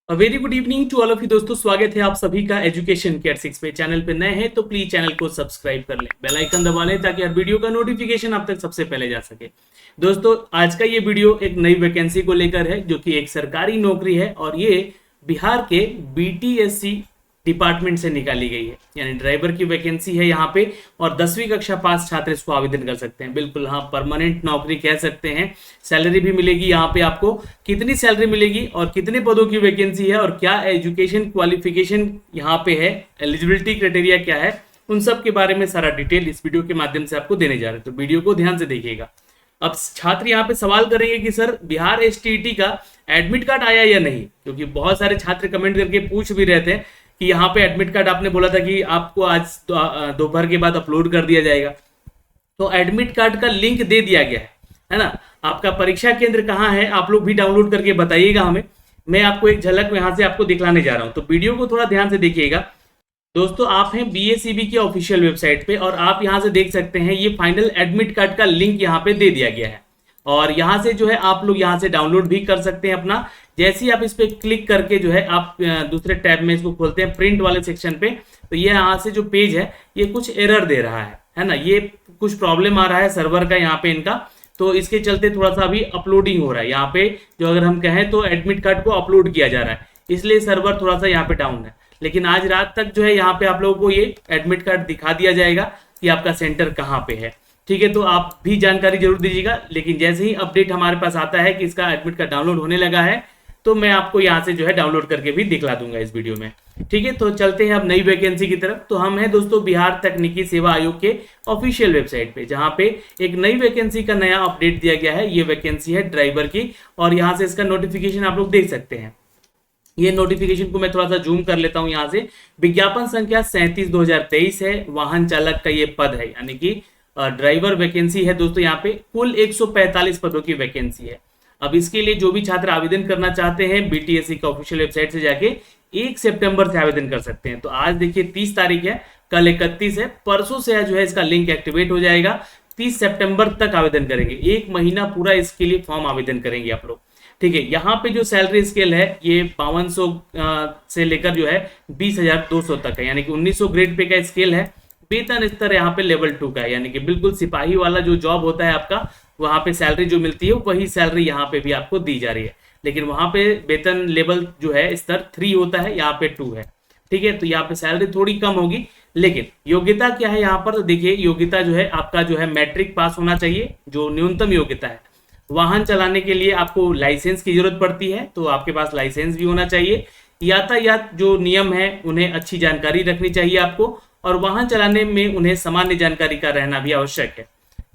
Very good evening to all of you दोस्तों। स्वागत है आप सभी का एजुकेशन केयर 6 पे। चैनल पे नए हैं तो प्लीज चैनल को सब्सक्राइब कर लें, बेल आइकन दबा लें ताकि हर वीडियो का नोटिफिकेशन आप तक सबसे पहले जा सके। दोस्तों आज का ये वीडियो एक नई वैकेंसी को लेकर है जो कि एक सरकारी नौकरी है और ये बिहार के बीटीएससी डिपार्टमेंट से निकाली गई है, यानी ड्राइवर की वैकेंसी है यहाँ पे। और 10वीं कक्षा पास छात्र इसको आवेदन कर सकते हैं। बिल्कुल हाँ, परमानेंट नौकरी कह सकते हैं। सैलरी भी मिलेगी यहाँ पे आपको। कितनी सैलरी मिलेगी और कितने पदों की वैकेंसी है और क्या एजुकेशन क्वालिफिकेशन यहाँ पे है, एलिजिबिलिटी क्राइटेरिया क्या है, उन सब के बारे में सारा डिटेल इस वीडियो के माध्यम से आपको देने जा रहे हैं, तो वीडियो को ध्यान से देखिएगा। अब छात्र यहाँ पे सवाल करेंगे कि सर बिहार एसटीईटी का एडमिट कार्ड आया या नहीं, क्योंकि बहुत सारे छात्र कमेंट करके पूछ भी रहे थे कि यहाँ पे एडमिट कार्ड आपने बोला था कि आपको आज दोपहर के बाद अपलोड कर दिया जाएगा। तो एडमिट कार्ड का लिंक दे दिया गया है ना। आपका परीक्षा केंद्र कहाँ है आप लोग भी डाउनलोड करके बताइएगा हमें। मैं आपको एक झलक यहाँ से आपको दिखलाने जा रहा हूँ, तो वीडियो को थोड़ा ध्यान से देखिएगा। दोस्तों आप हैं बीएसईबी की ऑफिशियल वेबसाइट पे और आप यहाँ से देख सकते हैं ये फाइनल एडमिट कार्ड का लिंक यहाँ पे दे दिया गया है और यहाँ से जो है आप लोग यहाँ से डाउनलोड भी कर सकते हैं अपना। जैसे ही आप इस पे क्लिक करके जो है आप दूसरे टैब में इसको खोलते हैं प्रिंट वाले सेक्शन पे, तो ये यहाँ से जो पेज है ये कुछ एरर दे रहा है ना। ये कुछ प्रॉब्लम आ रहा है सर्वर का यहाँ पे इनका, तो इसके चलते थोड़ा सा अभी अपलोडिंग हो रहा है यहाँ पे। जो अगर हम कहें तो एडमिट कार्ड को अपलोड किया जा रहा है, इसलिए सर्वर थोड़ा सा यहाँ पे डाउन है। लेकिन आज रात तक जो है यहाँ पे आप लोगों को ये एडमिट कार्ड दिखा दिया जाएगा कि आपका सेंटर कहाँ पे है। ठीक है, तो आप भी जानकारी जरूर दीजिएगा। लेकिन जैसे ही अपडेट हमारे पास आता है कि इसका एडमिट कार्ड डाउनलोड होने लगा है तो मैं आपको यहाँ से जो है डाउनलोड करके भी दिखला दूंगा इस वीडियो में। ठीक है, तो चलते हैं अब नई वैकेंसी की तरफ। तो हम हैं दोस्तों बिहार तकनीकी सेवा आयोग के ऑफिशियल वेबसाइट पे, जहाँ पे एक नई वैकेंसी का नया अपडेट दिया गया है। ये वैकेंसी है ड्राइवर की और यहाँ से इसका नोटिफिकेशन आप लोग देख सकते हैं। ये नोटिफिकेशन को मैं थोड़ा सा जूम कर लेता हूं यहाँ से। विज्ञापन संख्या 37/2023 है। वाहन चालक का ये पद है, यानी कि ड्राइवर वैकेंसी है दोस्तों। यहाँ पे कुल 145 पदों की वैकेंसी है। अब इसके लिए जो भी छात्र आवेदन करना चाहते हैं बीटीएससी का ऑफिशियल वेबसाइट से जाके 1 सितंबर से आवेदन कर सकते हैं। तो आज देखिए 30 तारीख है, कल 31 है, परसों से जो है इसका लिंक एक्टिवेट हो जाएगा। 30 सितंबर तक आवेदन करेंगे, 1 महीना पूरा इसके लिए फॉर्म आवेदन करेंगे आप लोग। ठीक है, यहाँ पे जो सैलरी स्केल है ये 5200 से लेकर जो है 20,200 तक है, यानी कि 1900 ग्रेड पे का स्केल है। वेतन स्तर यहाँ पे लेवल 2 का है, यानी कि बिल्कुल सिपाही वाला जो जॉब होता है आपका, वहां पे सैलरी जो मिलती है वही सैलरी यहाँ पे भी आपको दी जा रही है। लेकिन वहां पे वेतन लेवल जो है स्तर 3 होता है, यहाँ पे 2 है। ठीक है, तो यहाँ पे सैलरी थोड़ी कम होगी। लेकिन योग्यता क्या है यहाँ पर, तो देखिए योग्यता जो है आपका जो है मैट्रिक पास होना चाहिए, जो न्यूनतम योग्यता है। वाहन चलाने के लिए आपको लाइसेंस की जरूरत पड़ती है, तो आपके पास लाइसेंस भी होना चाहिए। यातायात जो नियम है उन्हें अच्छी जानकारी रखनी चाहिए आपको, और वाहन चलाने में उन्हें सामान्य जानकारी का रहना भी आवश्यक है।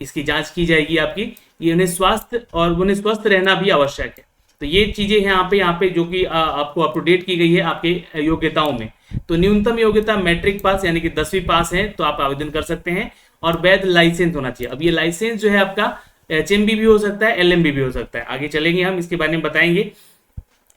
इसकी जांच की जाएगी आपकी। ये उन्हें स्वस्थ रहना भी आवश्यक है। तो ये चीजें हैं यहाँ पे जो कि आपको अप टू डेट की गई है आपके योग्यताओं में। तो न्यूनतम योग्यता मैट्रिक पास यानी कि 10वीं पास है तो आप आवेदन कर सकते हैं, और वैध लाइसेंस होना चाहिए। अब ये लाइसेंस जो है आपका एचएमबी भी हो सकता है, एलएमबी भी हो सकता है। आगे चलेंगे हम इसके बारे में बताएंगे।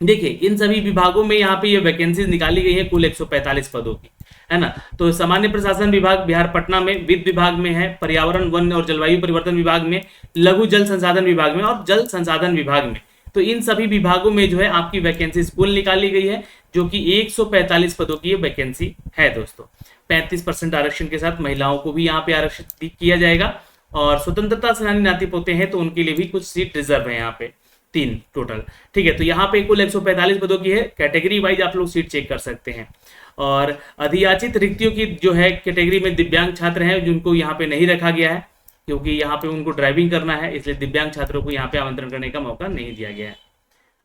देखिए इन सभी विभागों में यहाँ पे ये वैकेंसीज निकाली गई है कुल 145 पदों की, है ना। तो सामान्य प्रशासन विभाग बिहार पटना में, वित्त विभाग में है, पर्यावरण वन और जलवायु परिवर्तन विभाग में, लघु जल संसाधन विभाग में और जल संसाधन विभाग में। तो इन सभी विभागों में जो है आपकी वैकेंसीज कुल निकाली गई है, जो कि 145 पदों की वैकेंसी है दोस्तों। 35% आरक्षण के साथ महिलाओं को भी यहाँ पे आरक्षित किया जाएगा, और स्वतंत्रता सेनानी नाती पोते हैं तो उनके लिए भी कुछ सीट रिजर्व है यहाँ पे, 3 टोटल। ठीक है, तो यहाँ पे कुल 145 पदों की है। कैटेगरी वाइज आप लोग सीट चेक कर सकते हैं। और अधियाचित रिक्तियों की जो है कैटेगरी में दिव्यांग छात्र हैं जिनको यहाँ पे नहीं रखा गया है, क्योंकि यहाँ पे उनको ड्राइविंग करना है, इसलिए दिव्यांग छात्रों को यहाँ पे आमंत्रण करने का मौका नहीं दिया गया है।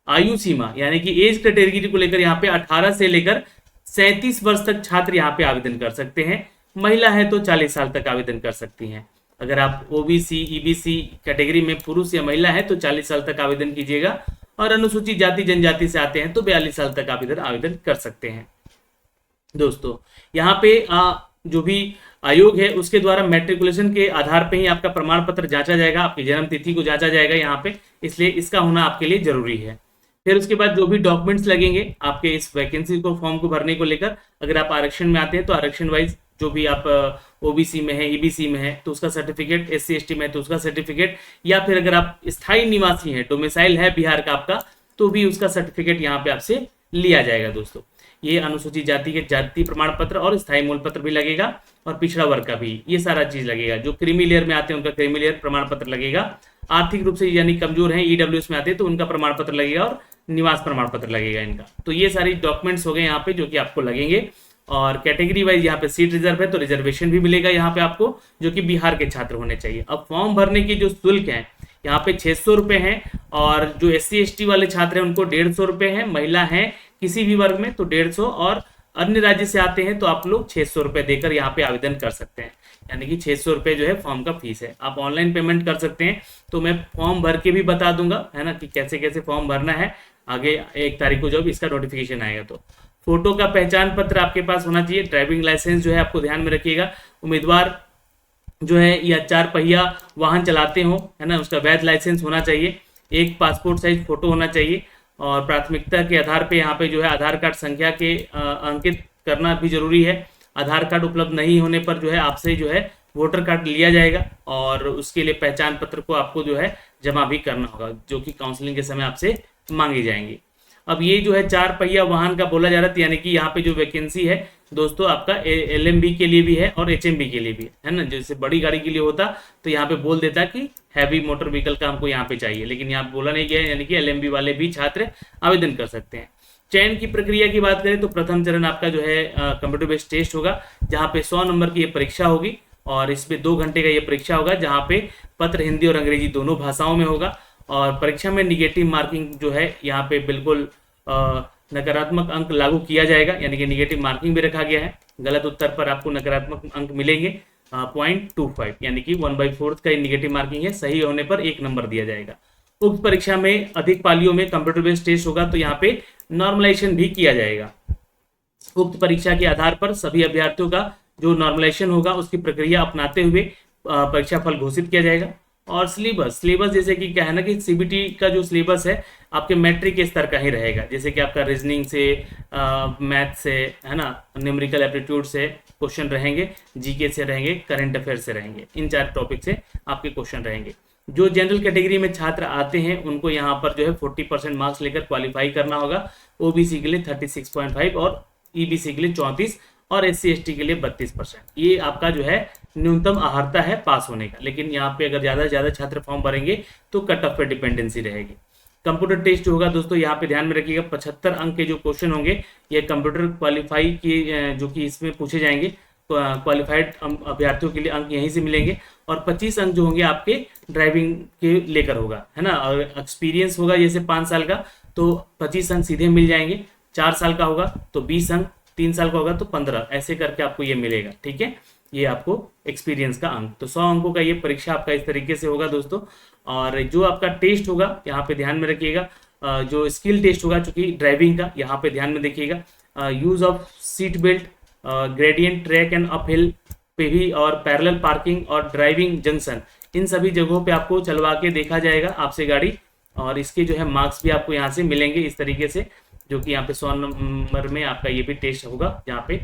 आयु सीमा यानी कि एज कैटेगरी को लेकर यहाँ पे 18 से लेकर 37 वर्ष तक छात्र यहाँ पे आवेदन कर सकते हैं। महिला है तो 40 साल तक आवेदन कर सकती हैं। अगर आप ओबीसी ईबीसी कैटेगरी में पुरुष या महिला है तो 40 साल तक आवेदन कीजिएगा, और अनुसूचित जाति जनजाति से आते हैं तो 42 साल तक आवेदन कर सकते हैं। दोस्तों यहाँ पे जो भी आयोग है उसके द्वारा मैट्रिकुलेशन के आधार पे ही आपका प्रमाण पत्र जांचा जाएगा, आपकी जन्म तिथि को जांचा जाएगा यहाँ पे, इसलिए इसका होना आपके लिए जरूरी है। फिर उसके बाद जो भी डॉक्यूमेंट्स लगेंगे आपके इस वैकेंसी को फॉर्म को भरने को लेकर, अगर आप आरक्षण में आते हैं तो आरक्षण वाइज जो भी आप ओबीसी में है, ईबीसी में है तो उसका सर्टिफिकेट, एससी एसटी में है तो उसका सर्टिफिकेट, या फिर अगर आप स्थायी निवासी हैं, डोमिसाइल है बिहार का आपका, तो भी उसका सर्टिफिकेट यहाँ पे आपसे लिया जाएगा दोस्तों। ये अनुसूचित जाति के जाति प्रमाण पत्र और स्थायी मूल पत्र भी लगेगा, और पिछड़ा वर्ग का भी ये सारा चीज लगेगा। जो क्रीमी लेयर में आते हैं उनका क्रीमी लेयर प्रमाण पत्र लगेगा, आर्थिक रूप से यानी कमजोर हैं ईडब्ल्यूएस में आते हैं तो उनका प्रमाण पत्र लगेगा, और निवास प्रमाण पत्र लगेगा इनका। तो ये सारी डॉक्यूमेंट्स हो गए यहाँ पे जो कि आपको लगेंगे। और कैटेगरी वाइज यहाँ पे सीट रिजर्व है तो रिजर्वेशन भी मिलेगा यहाँ पे आपको, जो कि बिहार के छात्र होने चाहिए। अब फॉर्म भरने की जो शुल्क है यहाँ पे 600 रुपए है, और जो SC/ST वाले छात्र हैं उनको 150 रुपए है, महिला है किसी भी वर्ग में तो 150, और अन्य राज्य से आते हैं तो आप लोग 600 रुपए देकर यहाँ पे आवेदन कर सकते हैं। यानी कि 600 रुपए जो है फॉर्म का फीस है। आप ऑनलाइन पेमेंट कर सकते हैं, तो मैं फॉर्म भर के भी बता दूंगा है ना कि कैसे कैसे फॉर्म भरना है आगे 1 तारीख को जब इसका नोटिफिकेशन आएगा। तो फोटो का पहचान पत्र आपके पास होना चाहिए, ड्राइविंग लाइसेंस जो है आपको ध्यान में रखिएगा। उम्मीदवार जो है या 4 पहिया वाहन चलाते हो है ना, उसका वैध लाइसेंस होना चाहिए, एक पासपोर्ट साइज फोटो होना चाहिए, और प्राथमिकता के आधार पे यहाँ पे जो है आधार कार्ड संख्या के अंकित करना भी जरूरी है। आधार कार्ड उपलब्ध नहीं होने पर जो है आपसे जो है वोटर कार्ड लिया जाएगा, और उसके लिए पहचान पत्र को आपको जो है जमा भी करना होगा, जो कि काउंसलिंग के समय आपसे मांगी जाएंगी। अब ये जो है 4 पहिया वाहन का बोला जा रहा था, यानी कि यहाँ पे जो वैकेंसी है दोस्तों आपका LMB के लिए भी है और HMB के लिए भी है ना। जैसे बड़ी गाड़ी के लिए होता तो यहाँ पे बोल देता कि हैवी मोटर व्हीकल का हमको यहाँ पे चाहिए, लेकिन यहाँ बोला नहीं गया है, यानी कि LMB वाले भी छात्र आवेदन कर सकते हैं। चयन की प्रक्रिया की बात करें तो प्रथम चरण आपका जो है कंप्यूटर बेस्ड टेस्ट होगा, जहाँ पे 100 नंबर की ये परीक्षा होगी, और इसमें 2 घंटे का ये परीक्षा होगा, जहाँ पे पत्र हिंदी और अंग्रेजी दोनों भाषाओं में होगा। और परीक्षा में निगेटिव मार्किंग जो है यहाँ पे बिल्कुल नकारात्मक अंक लागू किया जाएगा, यानी कि निगेटिव मार्किंग भी रखा गया है। गलत उत्तर पर आपको नकारात्मक अंक मिलेंगे 0.25, यानी कि 1/4 का निगेटिव मार्किंग है, सही होने पर 1 नंबर दिया जाएगा। उक्त परीक्षा में अधिक पालियों में कंप्यूटर बेस्ड टेस्ट होगा, तो यहाँ पे नॉर्मलाइजेशन भी किया जाएगा। उक्त परीक्षा के आधार पर सभी अभ्यर्थियों का जो नॉर्मलाइजेशन होगा उसकी प्रक्रिया अपनाते हुए परीक्षा फल घोषित किया जाएगा। और सिलेबस जैसे कि क्या है ना कि CBT का जो सिलेबस है आपके मैट्रिक के स्तर का ही रहेगा, जैसे कि आपका रीजनिंग से मैथ से है ना, न्यूमेरिकल एप्टीट्यूड से क्वेश्चन रहेंगे, GK से रहेंगे, करंट अफेयर से रहेंगे, इन 4 टॉपिक से आपके क्वेश्चन रहेंगे। जो जनरल कैटेगरी में छात्र आते हैं उनको यहाँ पर जो है 40% मार्क्स लेकर क्वालिफाई करना होगा। OBC के लिए 36.5 और EBC के लिए 34 और SC/ST के लिए 32%। ये आपका जो है न्यूनतम अहर्ता है पास होने का, लेकिन यहाँ पे अगर ज़्यादा से ज़्यादा छात्र फॉर्म भरेंगे तो कट ऑफ पे डिपेंडेंसी रहेगी। कंप्यूटर टेस्ट होगा दोस्तों, यहाँ पे ध्यान में रखिएगा 75 अंक के जो क्वेश्चन होंगे ये कंप्यूटर क्वालिफाई के जो कि इसमें पूछे जाएंगे, क्वालिफाइड अभ्यर्थियों के लिए अंक यहीं से मिलेंगे, और 25 अंक जो होंगे आपके ड्राइविंग के लेकर होगा है ना। और एक्सपीरियंस होगा जैसे 5 साल का तो 25 अंक सीधे मिल जाएंगे, 4 साल का होगा तो 20 अंक, 3 साल का होगा तो 15, ऐसे करके आपको ये मिलेगा। ठीक है, ये आपको एक्सपीरियंस का अंक, तो 100 अंकों का ये परीक्षा आपका इस तरीके से होगा दोस्तों। और जो आपका टेस्ट होगा यहाँ पे ध्यान में रखिएगा, जो स्किल टेस्ट होगा चूंकि ड्राइविंग का, यहाँ पे ध्यान में देखिएगा use of seat belt, gradient track and uphill पे भी, और पैरेलल पार्किंग और ड्राइविंग जंक्शन, इन सभी जगहों पे आपको चलवा के देखा जाएगा आपसे गाड़ी, और इसके जो है मार्क्स भी आपको यहाँ से मिलेंगे इस तरीके से, जो कि यहाँ पे 100 नंबर में आपका ये भी टेस्ट होगा, जहाँ पे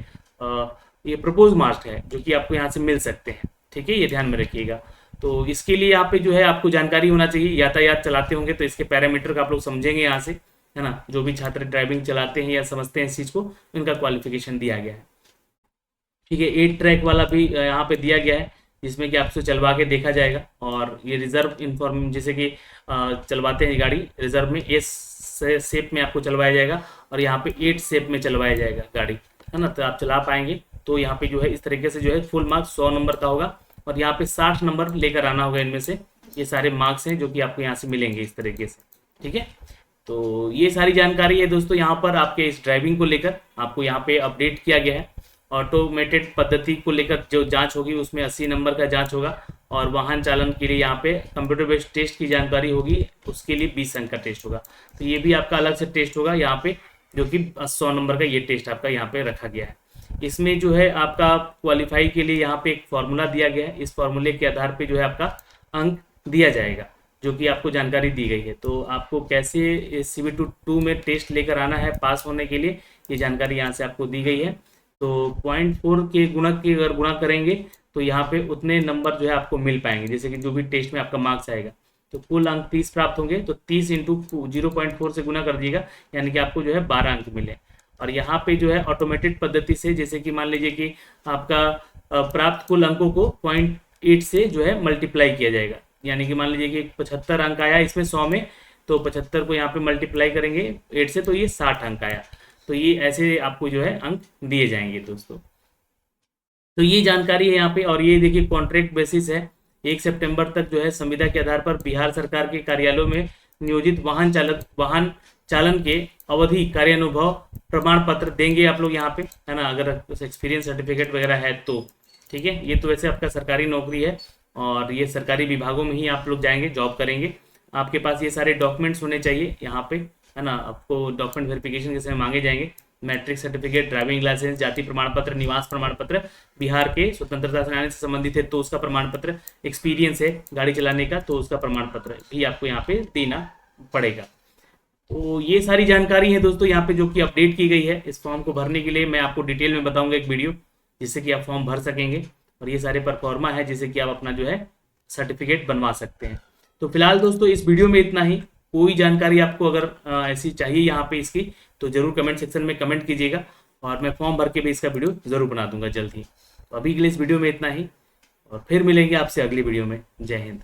ये प्रपोज मार्क्स है जो कि आपको यहाँ से मिल सकते हैं। ठीक है, ये ध्यान में रखिएगा। तो इसके लिए यहाँ पे जो है आपको जानकारी होना चाहिए, यातायात चलाते होंगे तो इसके पैरामीटर का आप लोग समझेंगे यहाँ से है ना। जो भी छात्र ड्राइविंग चलाते हैं या समझते हैं इस चीज़ को, इनका क्वालिफिकेशन दिया गया है। ठीक है, 8 ट्रैक वाला भी यहाँ पे दिया गया है, जिसमें कि आपसे चलवा के देखा जाएगा। और ये रिजर्व इन्फॉर्म जैसे कि चलवाते हैं गाड़ी रिजर्व में, S शेप में आपको चलवाया जाएगा, और यहाँ पे 8 शेप में चलवाया जाएगा गाड़ी है ना, तो आप चला पाएंगे। तो यहाँ पे जो है इस तरीके से जो है फुल मार्क्स 100 नंबर का होगा, और यहाँ पे 60 नंबर लेकर आना होगा। इनमें से ये सारे मार्क्स हैं जो कि आपको यहाँ से मिलेंगे इस तरीके से। ठीक है, तो ये सारी जानकारी है दोस्तों यहाँ पर आपके इस ड्राइविंग को लेकर आपको यहाँ पे अपडेट किया गया है। ऑटोमेटेड पद्धति को लेकर जो जांच होगी उसमें 80 नंबर का जांच होगा, और वाहन चालन के लिए यहाँ पे कंप्यूटर बेस्ड टेस्ट की जानकारी होगी, उसके लिए 20 अंक का टेस्ट होगा। तो ये भी आपका अलग से टेस्ट होगा यहाँ पे, जो कि 100 नंबर का ये टेस्ट आपका यहाँ पे रखा गया है। इसमें जो है आपका क्वालिफाई के लिए यहाँ पे एक फॉर्मूला दिया गया है, इस फॉर्मूले के आधार पे जो है आपका अंक दिया जाएगा, जो कि आपको जानकारी दी गई है। तो आपको कैसे CBT2 में टेस्ट लेकर आना है पास होने के लिए, ये जानकारी यहाँ से आपको दी गई है। तो 0.4 के गुणक की अगर गुणा करेंगे तो यहाँ पे उतने नंबर जो है आपको मिल पाएंगे, जैसे कि जो भी टेस्ट में आपका मार्क्स आएगा। तो कुल अंक 30 प्राप्त होंगे, तो 30 इंटू 0.4 से गुना कर दिएगा, यानी कि आपको जो है 12 अंक मिले। और यहाँ पे जो है ऑटोमेटेड पद्धति से, जैसे कि मान लीजिए कि आपका प्राप्त कुल अंकों को 0.8 से जो है मल्टीप्लाई किया जाएगा, यानी कि मान लीजिए कि 75 अंक आया इसमें 100 में, तो 75 को यहाँ पे मल्टीप्लाई करेंगे 8 से, तो ये 60 अंक आया। तो ये ऐसे आपको जो है अंक दिए जाएंगे दोस्तों। तो ये जानकारी है यहाँ पे। और ये देखिए कॉन्ट्रैक्ट बेसिस है, 1 सितंबर तक जो है संविदा के आधार पर बिहार सरकार के कार्यालयों में नियोजित वाहन चालन के अवधि कार्यानुभव प्रमाण पत्र देंगे आप लोग यहाँ पे, है ना, अगर एक्सपीरियंस सर्टिफिकेट वगैरह है तो। ठीक है, ये तो वैसे आपका सरकारी नौकरी है और ये सरकारी विभागों में ही आप लोग जाएंगे, जॉब करेंगे। आपके पास ये सारे डॉक्यूमेंट्स होने चाहिए यहाँ पे, है ना। आपको डॉक्यूमेंट वेरिफिकेशन के समय मांगे जाएंगे, मैट्रिक सर्टिफिकेट, ड्राइविंग लाइसेंस, जाति प्रमाण पत्र, निवास प्रमाण पत्र, बिहार के स्वतंत्रता सेनानी से संबंधित है तो उसका प्रमाण पत्र, एक्सपीरियंस है गाड़ी चलाने का तो उसका प्रमाण पत्र भी आपको यहाँ पे देना पड़ेगा। तो ये सारी जानकारी है दोस्तों यहाँ पे जो कि अपडेट की गई है। इस फॉर्म को भरने के लिए मैं आपको डिटेल में बताऊंगा एक वीडियो, जिससे कि आप फॉर्म भर सकेंगे। और ये सारे परफॉर्मा है जिससे कि आप अपना जो है सर्टिफिकेट बनवा सकते हैं। तो फिलहाल दोस्तों इस वीडियो में इतना ही। कोई जानकारी आपको अगर ऐसी चाहिए यहाँ पे इसकी, तो जरूर कमेंट सेक्शन में कमेंट कीजिएगा और मैं फॉर्म भर के भी इसका वीडियो जरूर बना दूंगा जल्द ही। तो अभी के लिए इस वीडियो में इतना ही और फिर मिलेंगे आपसे अगली वीडियो में। जय हिंद।